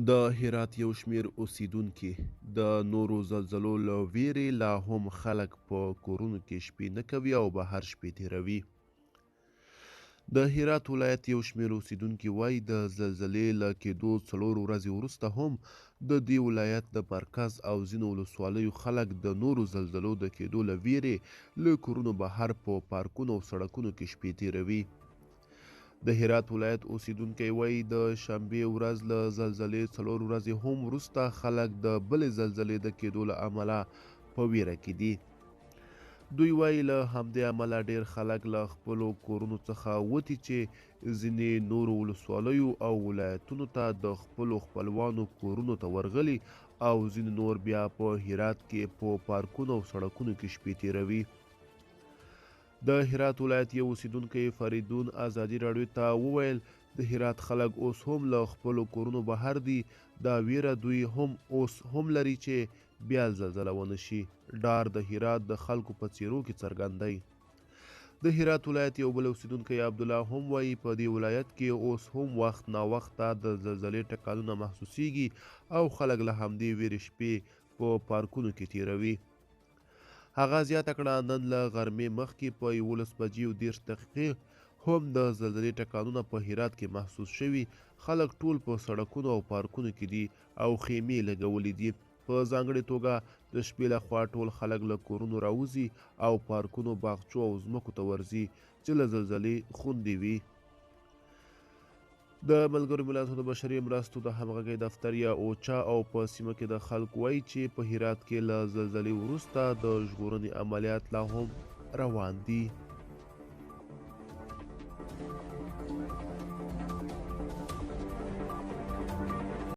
د هرات یو شمېر اوسېدونکي د نورو زلزلو له ویرې لا هم خلک په کورونو کې شپې نه کوي او بهر شپې تېروي. د هرات ولایت یو شمېر اوسېدونکي وایي د زلزلې له کېدو 4 ورځې وروسته هم د دې ولایت د مرکز او ځینو ولسوالیو خلک د نورو زلزلو د کېدو له ویرې له کورونو بهر په پارکونو او سړکونو کې شپې تېروي. د هرات ولایت اوسېدونکی وایي د شنبې ورځ له زلزلې 4 ورځې هم وروسته خلک د بلې زلزلې د کېدو له امله په ویره کې دي. دوی وایي له همدې امله ډېر خلک له خپلو کورونو څخه وتي چې ځینې نورو ولسوالیو او ولایتونو ته د خپلو خپلوانو کورونو ته ورغلي او ځینې نور بیا په هرات کې په پارکونو او سړکونو کې شپې تېروي. د هرات ولایت یو اوسېدونکی فریدون ازادي راډیو ته وویل د هرات خلک اوس هم له خپلو کورونو بهر دي. دا ویره دوی هم اوس هم لري چې بیا زلزله ونه شي. ډار د هرات د خلکو په څېرو کې څرګند دی. د هرات ولایت یو بل اوسېدونکی عبدالله هم وایي په دې ولایت کې اوس هم وخت ناوخته د زلزلې ټکانونه محسوسیږي او خلک له همدې ویرې شپې په پارکونو کې تېروي. هغه زیاته کړه نن له غرمې مخکې په 11:30 هم د زلزلې ټکانونه په هرات کې محسوس شوي. خلک ټول په سړکونو او پارکونو کې دي او خیمې لګولې دي. په ځانګړې توګه د شپې لخوا ټول خلک له کورونو راوځي او پارکونو، باغچو او ځمکو ته ورځي چې له زلزلې خوندي وي. د ملګرو ملتونو د بشري مرستو د همغږۍ دفتر یا اوچا او په سیمه کې د خلکو وایي چې په هرات کې له زلزلې وروسته د ژغورنې عملیات لا هم روان دي.